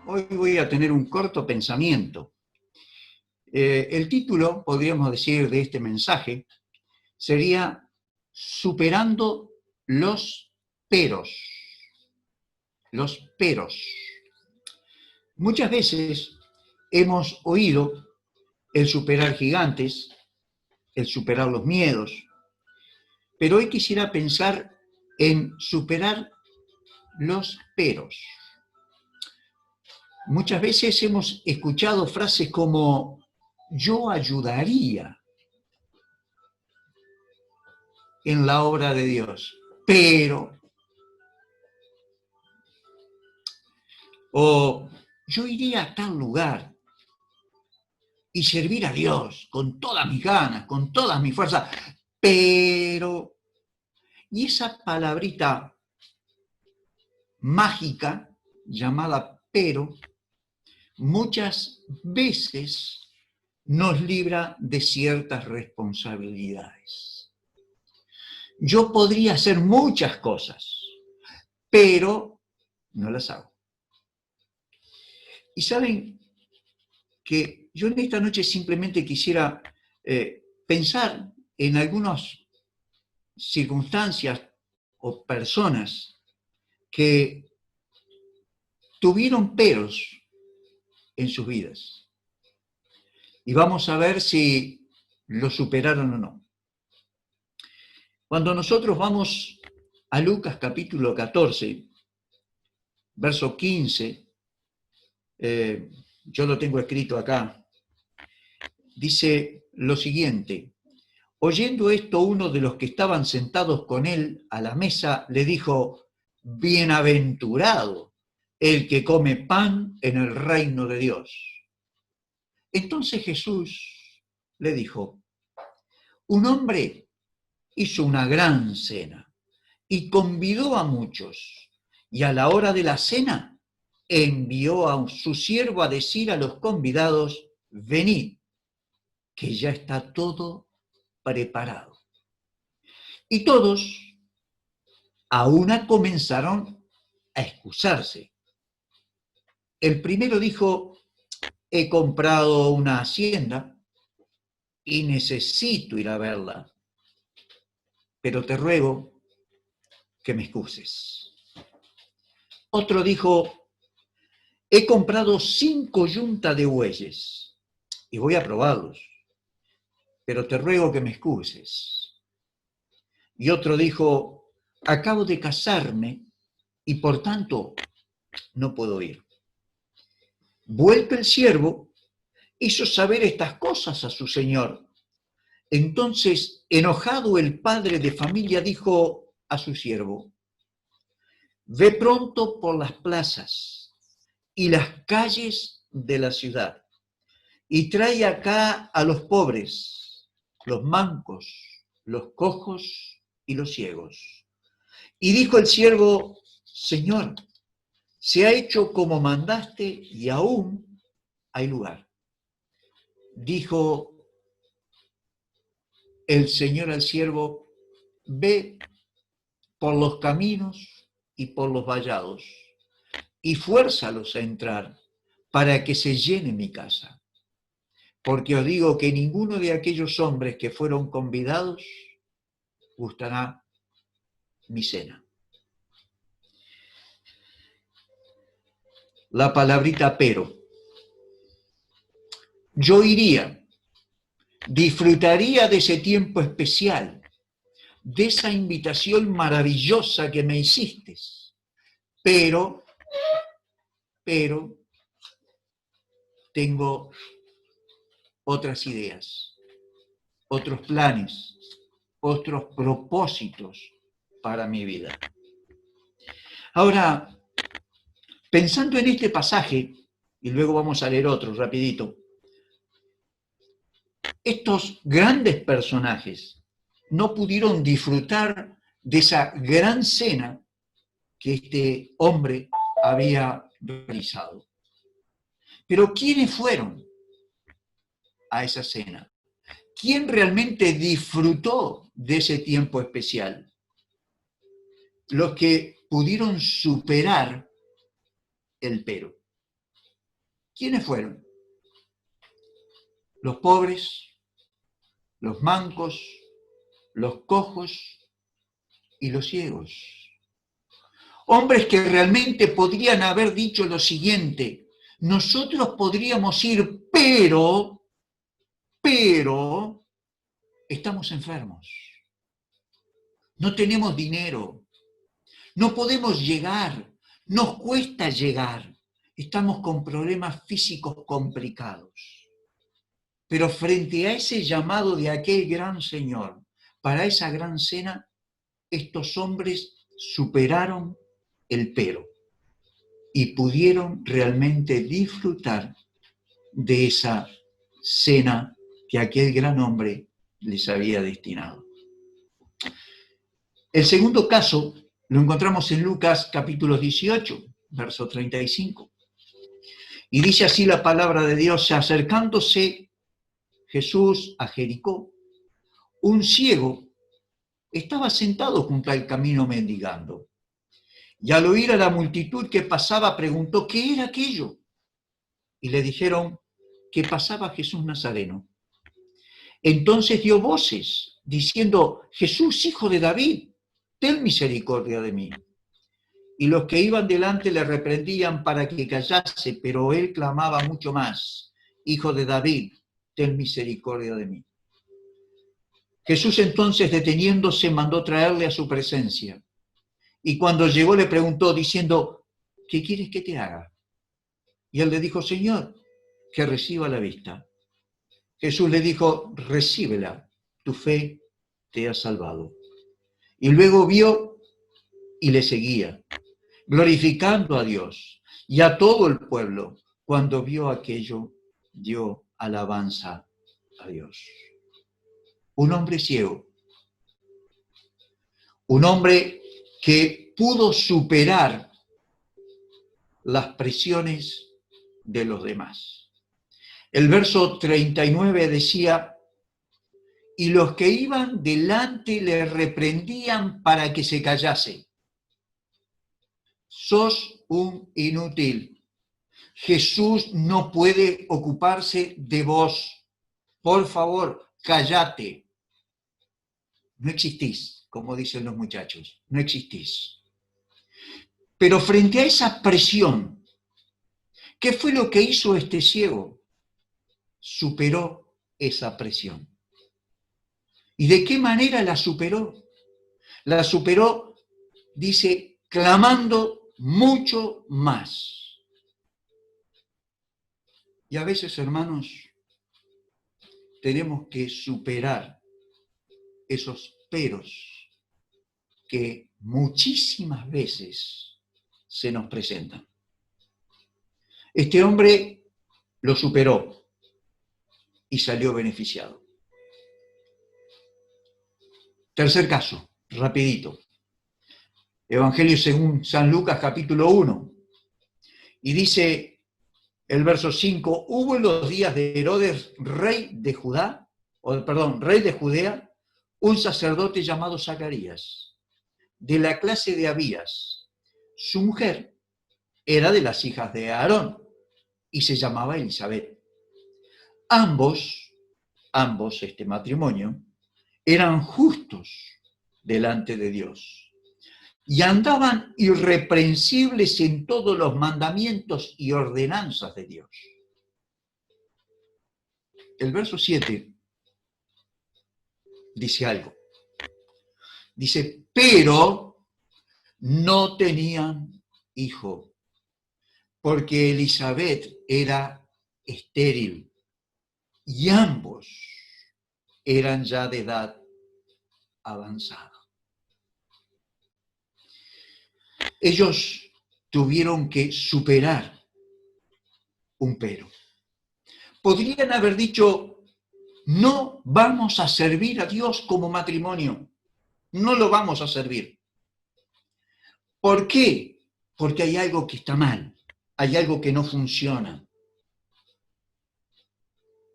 Hoy voy a tener un corto pensamiento. El título, podríamos decir, de este mensaje sería Superando los peros. Los peros. Muchas veces hemos oído el superar gigantes, el superar los miedos, pero hoy quisiera pensar en superar los peros. Muchas veces hemos escuchado frases como yo ayudaría en la obra de Dios, pero, o yo iría a tal lugar y servir a Dios con todas mis ganas, con todas mis fuerzas, pero, y esa palabrita mágica llamada pero, muchas veces nos libra de ciertas responsabilidades. Yo podría hacer muchas cosas, pero no las hago. Y saben que yo en esta noche simplemente quisiera pensar en algunas circunstancias o personas que tuvieron peros en sus vidas. Y vamos a ver si lo superaron o no. Cuando nosotros vamos a Lucas capítulo 14, verso 15, yo lo tengo escrito acá, dice lo siguiente: oyendo esto, uno de los que estaban sentados con él a la mesa le dijo, bienaventurado el que come pan en el reino de Dios. Entonces Jesús le dijo, un hombre hizo una gran cena y convidó a muchos, y a la hora de la cena envió a su siervo a decir a los convidados, venid, que ya está todo preparado. Y todos a una comenzaron a excusarse. El primero dijo, he comprado una hacienda y necesito ir a verla, pero te ruego que me excuses. Otro dijo, he comprado 5 yuntas de bueyes y voy a probarlos, pero te ruego que me excuses. Y otro dijo, acabo de casarme y por tanto no puedo ir. Vuelto el siervo, hizo saber estas cosas a su señor. Entonces, enojado el padre de familia dijo a su siervo, ve pronto por las plazas y las calles de la ciudad y trae acá a los pobres, los mancos, los cojos y los ciegos. Y dijo el siervo, Señor, se ha hecho como mandaste y aún hay lugar. Dijo el Señor al siervo, ve por los caminos y por los vallados y fuérzalos a entrar para que se llene mi casa. Porque os digo que ninguno de aquellos hombres que fueron convidados gustará mi cena. La palabrita pero. Yo iría, disfrutaría de ese tiempo especial, de esa invitación maravillosa que me hiciste, pero tengo otras ideas, otros planes, otros propósitos para mi vida. Ahora, pensando en este pasaje, y luego vamos a leer otro rapidito, estos grandes personajes no pudieron disfrutar de esa gran cena que este hombre había realizado. Pero ¿quiénes fueron a esa cena? ¿Quién realmente disfrutó de ese tiempo especial? los que pudieron superar el pero. ¿Quiénes fueron? Los pobres, los mancos, los cojos y los ciegos. Hombres que realmente podrían haber dicho lo siguiente: nosotros podríamos ir, pero estamos enfermos. No tenemos dinero, no podemos llegar, nos cuesta llegar, estamos con problemas físicos complicados. Pero frente a ese llamado de aquel gran Señor, para esa gran cena, estos hombres superaron el pero y pudieron realmente disfrutar de esa cena que aquel gran hombre les había destinado. El segundo caso lo encontramos en Lucas capítulo 18, verso 35. Y dice así la palabra de Dios: acercándose Jesús a Jericó, un ciego estaba sentado junto al camino mendigando. Y al oír a la multitud que pasaba, preguntó qué era aquello. Y le dijeron que pasaba Jesús Nazareno. Entonces dio voces, diciendo: Jesús, hijo de David, ten misericordia de mí. Y los que iban delante le reprendían para que callase, pero él clamaba mucho más: Hijo de David, ten misericordia de mí. Jesús entonces, deteniéndose, mandó traerle a su presencia. Y cuando llegó le preguntó, diciendo: ¿qué quieres que te haga? Y él le dijo: Señor, que reciba la vista. Jesús le dijo: recíbela, tu fe te ha salvado. Y luego vio y le seguía, glorificando a Dios. Y a todo el pueblo, cuando vio aquello, dio alabanza a Dios. Un hombre ciego, un hombre que pudo superar las presiones de los demás. El verso 39 decía: y los que iban delante le reprendían para que se callase. Sos un inútil. Jesús no puede ocuparse de vos. Por favor, cállate. No existís, como dicen los muchachos, no existís. Pero frente a esa presión, ¿qué fue lo que hizo este ciego? Superó esa presión. ¿Y de qué manera la superó? La superó, dice, clamando mucho más. Y a veces, hermanos, tenemos que superar esos peros que muchísimas veces se nos presentan. Este hombre lo superó y salió beneficiado. Tercer caso, rapidito. Evangelio según San Lucas, capítulo 1. Y dice el verso 5, hubo en los días de Herodes, rey de Judea, un sacerdote llamado Zacarías, de la clase de Abías. Su mujer era de las hijas de Aarón y se llamaba Elizabeth. Ambos, este matrimonio, eran justos delante de Dios y andaban irreprensibles en todos los mandamientos y ordenanzas de Dios. El verso 7 dice algo. Dice, pero no tenían hijo, porque Elizabeth era estéril y ambos eran ya de edad avanzada. Ellos tuvieron que superar un pero. Podrían haber dicho, no vamos a servir a Dios como matrimonio, no lo vamos a servir. ¿Por qué? Porque hay algo que está mal, hay algo que no funciona.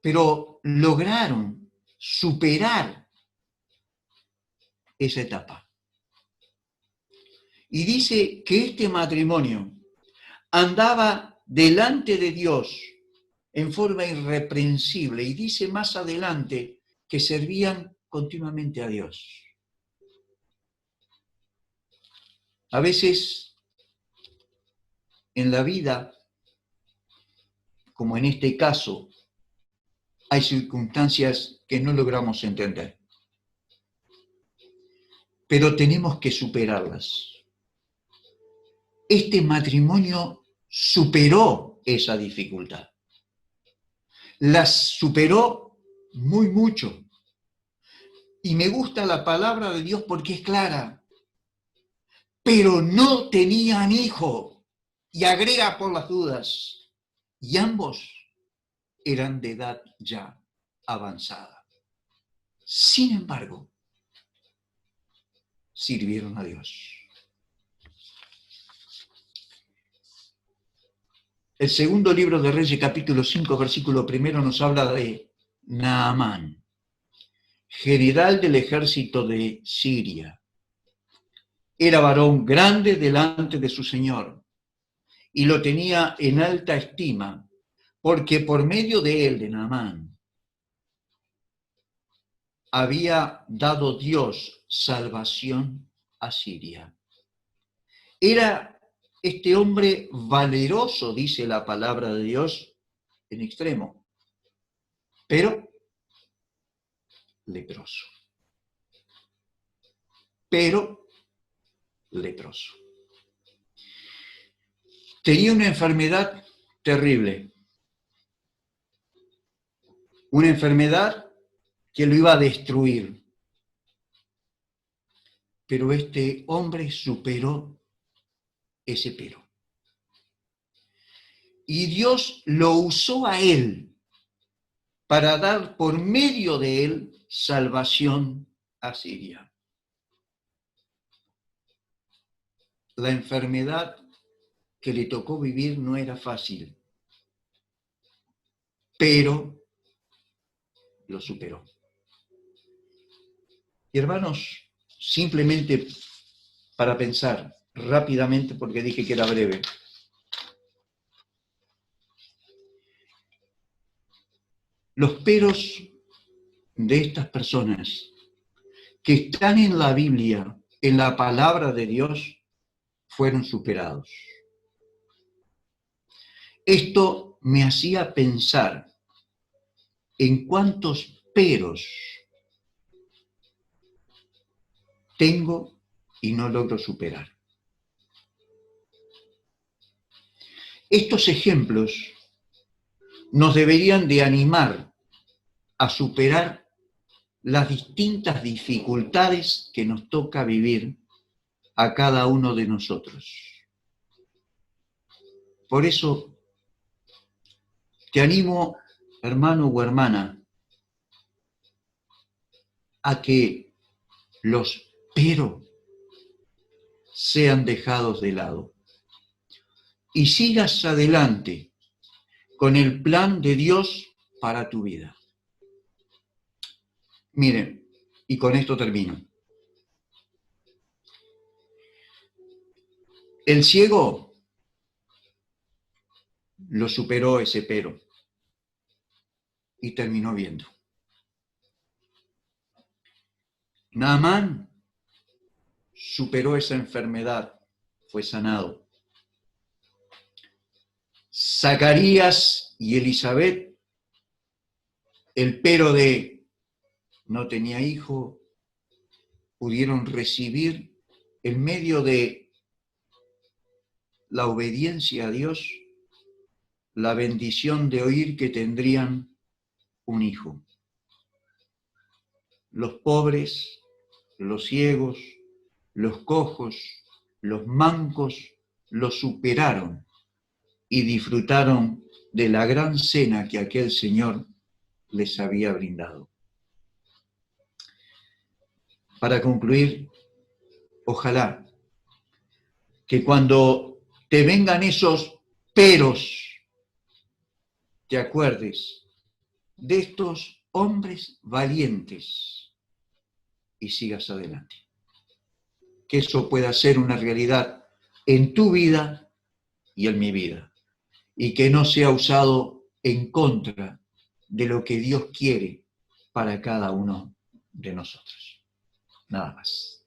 Pero lograron superar esa etapa. Y dice que este matrimonio andaba delante de Dios en forma irreprensible, y dice más adelante que servían continuamente a Dios. A veces en la vida, como en este caso, hay circunstancias que no logramos entender, pero tenemos que superarlas. Este matrimonio superó esa dificultad. Las superó muy mucho. Y me gusta la palabra de Dios porque es clara. Pero no tenían hijo. Y agrega por las dudas. Y ambos eran de edad ya avanzada. Sin embargo, sirvieron a Dios. El segundo libro de Reyes, capítulo 5, versículo 1, nos habla de Naamán, general del ejército de Siria. Era varón grande delante de su señor y lo tenía en alta estima, porque por medio de él, de Naamán, había dado Dios salvación a Siria. Era este hombre valeroso, dice la palabra de Dios, en extremo, pero leproso. Pero leproso. Tenía una enfermedad terrible. Una enfermedad que lo iba a destruir. Pero este hombre superó ese pero. Y Dios lo usó a él para dar por medio de él salvación a Siria. La enfermedad que le tocó vivir no era fácil, pero lo superó. Y hermanos, simplemente para pensar rápidamente, porque dije que era breve. Los peros de estas personas que están en la Biblia, en la palabra de Dios, fueron superados. Esto me hacía pensar en cuántos peros tengo y no logro superar. Estos ejemplos nos deberían de animar a superar las distintas dificultades que nos toca vivir a cada uno de nosotros. Por eso te animo, hermano o hermana, a que los pero sean dejados de lado y sigas adelante con el plan de Dios para tu vida. Miren, y con esto termino. El ciego lo superó ese pero y terminó viendo. Naamán superó esa enfermedad, fue sanado. Zacarías y Elizabeth, el pero de no tenía hijo, pudieron recibir en medio de la obediencia a Dios la bendición de oír que tendrían un hijo. Los pobres, los ciegos, los cojos, los mancos lo superaron y disfrutaron de la gran cena que aquel Señor les había brindado. Para concluir, ojalá que cuando te vengan esos peros, te acuerdes de estos hombres valientes y sigas adelante. que eso pueda ser una realidad en tu vida y en mi vida, y que no sea usado en contra de lo que Dios quiere para cada uno de nosotros. Nada más.